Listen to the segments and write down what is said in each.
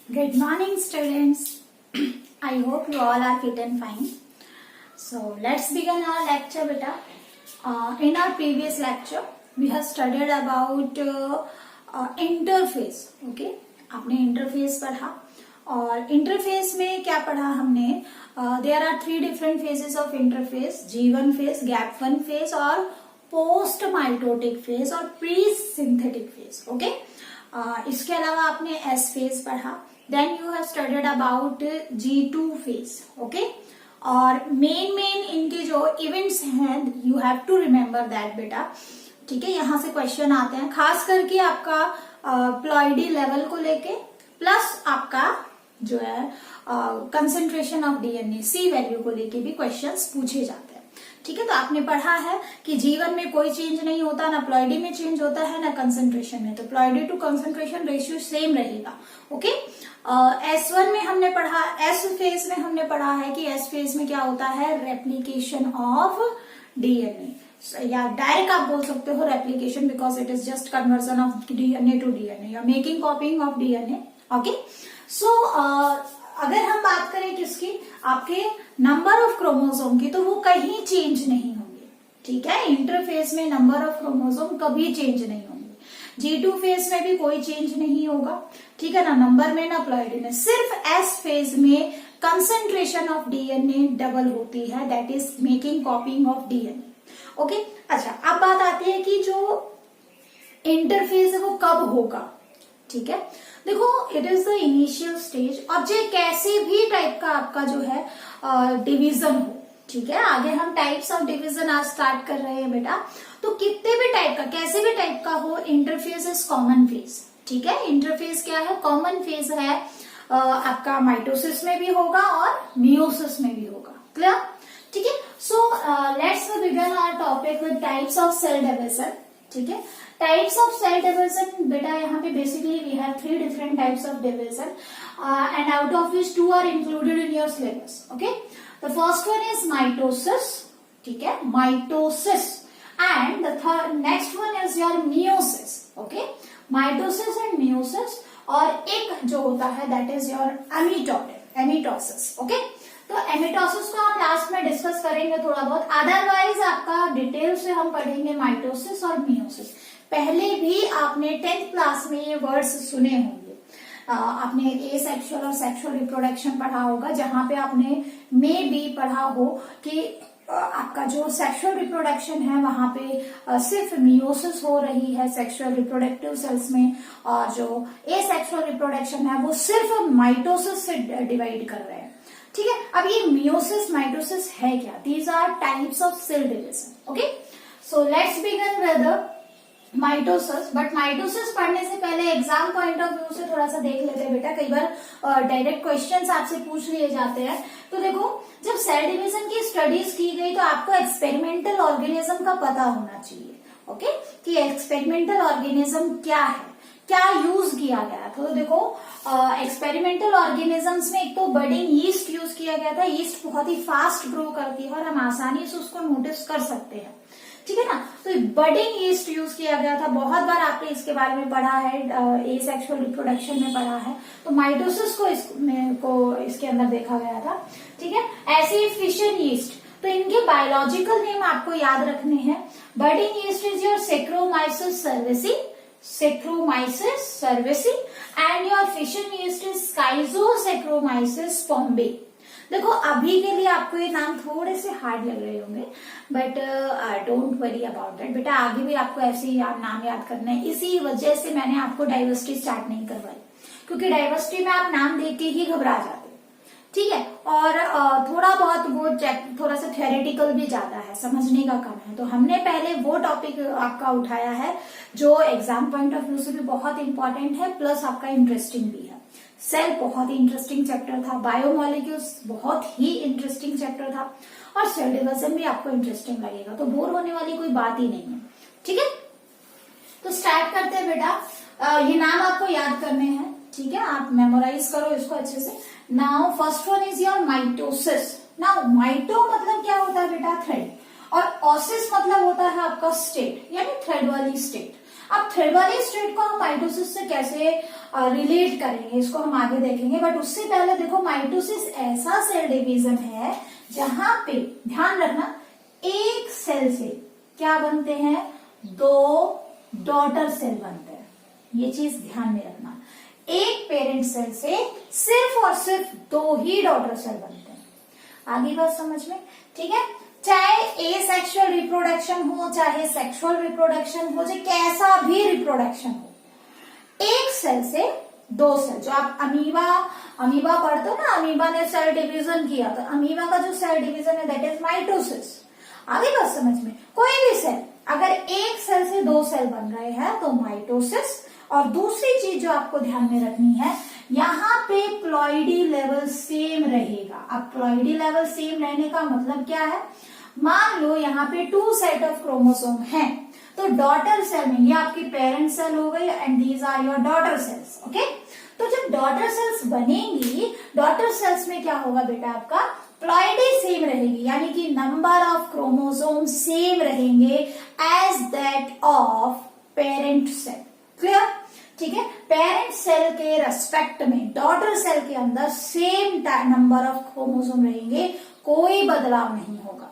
Good morning, students. I hope you all are fit and fine. So let's begin our lecture, beta. In our previous lecture, we have studied about interface. Okay, आपने interface पढ़ा और interface में क्या पढ़ा हमने? There are three different phases of interface: G1 phase, gap1 phase और post mitotic phase और pre-synthetic phase. Okay. इसके अलावा आपने S phase पढ़ा. Then you have studied about G2 phase. Okay. और मेन इनके जो इवेंट्स हैं you have to remember that बेटा. ठीक है, यहां से क्वेश्चन आते हैं खास करके आपका प्लॉइडी लेवल को लेके प्लस आपका जो है concentration of DNA C value को लेके भी क्वेश्चंस पूछे जाते हैं. ठीक है, तो आपने पढ़ा है कि जीवन में कोई चेंज नहीं होता, ना प्लॉइडी में चेंज होता है ना कंसेंट्रेशन में, तो ploidy to concentration ratio same रहेगा. ओके. S1 में हमने पढ़ा, S फेज में हमने पढ़ा है कि S फेज में क्या होता है, रेप्लिकेशन ऑफ डीएनए या डायरेक्ट आप बोल सकते हो replication because it is just conversion of DNA to DNA या making copying of DNA. Okay. So अगर हम बात करें किसकी, आपके नंबर ऑफ क्रोमोसोम की, तो वो कहीं चेंज नहीं होंगे. ठीक है, इंटरफेस में नंबर ऑफ क्रोमोसोम कभी चेंज नहीं होंगे. G2 फेज में भी कोई चेंज नहीं होगा. ठीक है ना, नंबर में ना प्लॉइडी में. सिर्फ S फेज में कंसेंट्रेशन ऑफ डीएनए डबल होती है, that is making copying of DNA. Okay. अच्छा, अब बात आती है कि जो इंटरफेज है वो कब होगा. ठीक है, देखो it is the initial stage और जो कैसे भी टाइप का आपका जो है डिवीजन हो. ठीक है, आगे हम टाइप्स ऑफ डिवीजन आज स्टार्ट कर रहे हैं बेटा. तो कितने भी टाइप का, कैसे भी टाइप का हो, इंटरफेज इज कॉमन फेज. ठीक है, इंटरफेज क्या है, कॉमन फेज है. आपका माइटोसिस में भी होगा और मियोसिस में भी होगा. क्लियर. ठीक है, so let's begin our topic with types of cell division. ठीक है, टाइप्स ऑफ सेल डिवीजन बेटा यहाँ पे basically we have three different types of division and out of which two are included in your syllabus. Okay, the first one is mitosis. ठीक है, mitosis. And the next one is your meiosis. Okay, mitosis and meiosis. और एक जो होता है that is your amitosis. Okay, तो amitosis को हम लास्ट में डिस्कस करेंगे थोड़ा बहुत. अदरवाइज आपका डिटेल से हम पढ़ेंगे माइटोसिस और मियोसिस. पहले भी आपने 10th क्लास में ये वर्ड्स सुने होंगे. आपने एसेक्सुअल और सेक्सुअल रिप्रोडक्शन पढ़ा होगा, जहां पे आपने मे बी पढ़ा हो कि आपका जो सेक्सुअल रिप्रोडक्शन है वहां पे सिर्फ मियोसिस हो रही है सेक्सुअल रिप्रोडक्टिव सेल्स में, और जो एसेक्सुअल रिप्रोडक्शन है वो सिर्फ माइटोसिस से डिवाइड कर रहे हैं. ठीक है, अब ये मियोसिस माइटोसिस है क्या, these are types of cell division. Okay, so let's begin with mitosis. But mitosis पढ़ने से पहले एग्जाम पॉइंट ऑफ व्यू से थोड़ा सा देख लेते हैं बेटा. कई बार डायरेक्ट क्वेश्चंस आपसे पूछ लिए जाते हैं. तो देखो, जब सेल डिवीजन की स्टडीज की गई तो आपको एक्सपेरिमेंटल ऑर्गेनिज्म का पता होना चाहिए. ओके, कि एक्सपेरिमेंटल ऑर्गेनिज्म क्या है, क्या यूज किया गया. तो देखो, एक्सपेरिमेंटल ऑर्गेनिजम्स में एक तो बडिंग यीस्ट यूज किया गया था. यीस्ट बहुत ही फास्ट ग्रो करती है और हम आसानी से उसको नोटिस कर सकते हैं. ठीक है ना, तो बडिंग यीस्ट यूज किया गया था. बहुत बार आपने इसके बारे में पढ़ा है, एसेक्सुअल रिप्रोडक्शन में पढ़ा है. तो माइटोसिस को इसके अंदर देखा गया था. ठीक है, ऐसे ही फिशन यीस्ट. तो इनके बायोलॉजिकल नेम आपको याद रखने हैं. Budding yeast is your Saccharomyces cerevisiae and your fission yeast is Schizosaccharomyces pombe. देखो, अभी के लिए आपको ये नाम थोड़े से हार्ड लग रहे होंगे, but don't worry about that बेटा. आगे भी आपको ऐसे ही नाम याद करना है. इसी वजह से मैंने आपको डाइवर्सिटी स्टार्ट नहीं करवाई, क्योंकि डाइवर्सिटी में आप नाम देख के ही घबरा जाते. ठीक है, और थोड़ा बहुत वो थोड़ा सा थ्योरेटिकल भी ज्यादा है, समझने का कम है. तो हमने पहले वो टॉपिक आपका उठाया है जो एग्जाम पॉइंट ऑफ व्यू से भी बहुत इंपॉर्टेंट है, प्लस आपका इंटरेस्टिंग भी है. सेल बहुत ही इंटरेस्टिंग चैप्टर था, बायोमोलिक्यूल्स बहुत ही इंटरेस्टिंग चैप्टर था, और सेल डिवीजन भी आपको इंटरेस्टिंग लगेगा. तो बोर होने वाली कोई बात ही नहीं है. ठीक है, तो स्टार्ट करते हैं बेटा. ये नाम आपको याद करने हैं. ठीक है, आप मेमोराइज करो इसको अच्छे से. Now first one is your mitosis. Now mito मतलब क्या होता है बेटा, थ्रेड, और ओसिस मतलब होता है आपका स्टेट, यानी थ्रेड वाली स्टेट. अब थर्ड वाली स्टेट को हम माइटोसिस से कैसे रिलेट करेंगे इसको हम आगे देखेंगे, बट उससे पहले देखो माइटोसिस ऐसा सेल डिवीजन है जहां पे ध्यान रखना एक सेल से क्या बनते हैं, 2 डॉटर सेल बनते हैं। ये चीज ध्यान में रखना, एक पेरेंट सेल से सिर्फ और सिर्फ 2 ही डॉटर सेल बनते हैं। आगे बात समझ में, ठीक है। चाहे एसेक्सुअल रिप्रोडक्शन हो चाहे सेक्सुअल रिप्रोडक्शन हो, चाहे कैसा भी रिप्रोडक्शन हो, एक सेल से 2 सेल, जो आप अमीबा पढ़ते हो ना, अमीबा ने सेल डिवीजन किया, तो अमीबा का जो सेल डिवीजन है दैट इज माइटोसिस। आगे बात समझ में, कोई भी सेल अगर एक सेल से 2 सेल बन रहे हैं तो माइटोसिस। और दूसरी चीज जो आपको ध्यान में रखनी है, यहाँ पे प्लॉइडी लेवल सेम रहेगा। अब प्लॉइडी लेवल सेम रहने का मतलब क्या है, मान लो यहाँ पे 2 सेट ऑफ क्रोमोसोम हैं, तो डॉटर सेल में ये आपकी पेरेंट सेल हो गई and these are your daughter cells, okay. तो जब डॉटर सेल्स बनेंगी, डॉटर सेल्स में क्या होगा बेटा, आपका प्लॉइडी सेम रहेगी, यानी कि नंबर ऑफ क्रोमोसोम सेम रहेंगे as that of parent cell. Clear, ठीक है। पेरेंट सेल के रेस्पेक्ट में डॉटर सेल के अंदर सेम नंबर ऑफ क्रोमोसोम रहेंगे, कोई बदलाव नहीं होगा।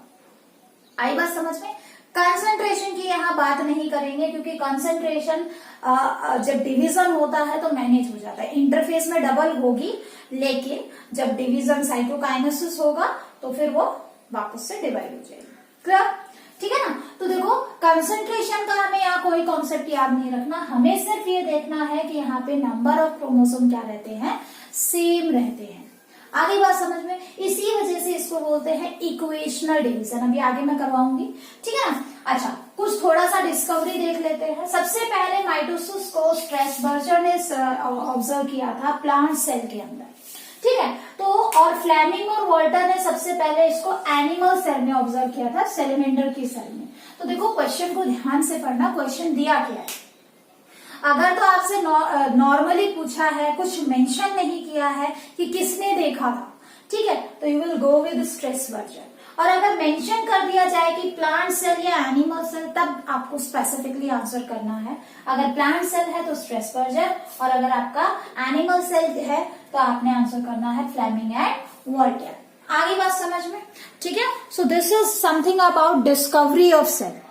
आई बात समझ में। कंसंट्रेशन की यहाँ बात नहीं करेंगे क्योंकि कंसंट्रेशन जब डिवीजन होता है तो मैनेज हो जाता है, इंटरफेस में डबल होगी, लेकिन जब डिवीजन साइटोकाइनेसिस होगा तो फिर वो वापस से डिवाइड हो जाएगी। क्लियर, ठीक है ना। तो देखो कंसंट्रेशन का हमें यहाँ कोई कॉन्सेप्ट याद नहीं रखना, हमें सिर्फ ये देखना है कि यहाँ पे नंबर ऑफ क्रोमोसोम क्या रहते हैं, सेम रहते हैं। आगे बात समझ में, इसी वजह से इसको बोलते हैं इक्वेशनल डिवीजन। अभी आगे मैं करवाऊंगी, ठीक है ना। अच्छा, कुछ थोड़ा सा डिस्कवरी देख लेते हैं। सबसे पहले माइटोसिस को स्ट्रेसबर्गर ने ऑब्जर्व किया था प्लांट सेल के अंदर, ठीक है। तो और फ्लेमिंग और वॉल्टर ने सबसे पहले इसको एनिमल सेल में ऑब्जर्व किया था, सेलेमेंडर की सेल में। तो देखो क्वेश्चन को ध्यान से पढ़ना, क्वेश्चन दिया क्या है। अगर तो आपसे नॉर्मली पूछा है, कुछ मेंशन नहीं किया है कि किसने देखा था, ठीक है, तो यू विल गो विद स्ट्रेसबर्गर। और अगर मेंशन कर दिया जाए कि प्लांट सेल या एनिमल सेल, तब आपको स्पेसिफिकली आंसर करना है। अगर प्लांट सेल है तो स्ट्रेसबर्गर, और अगर आपका एनिमल सेल है तो आपने आंसर करना है फ्लेमिंग एंड वॉल्टर। आगे बात समझ में, ठीक है। So this is something about discovery of cell.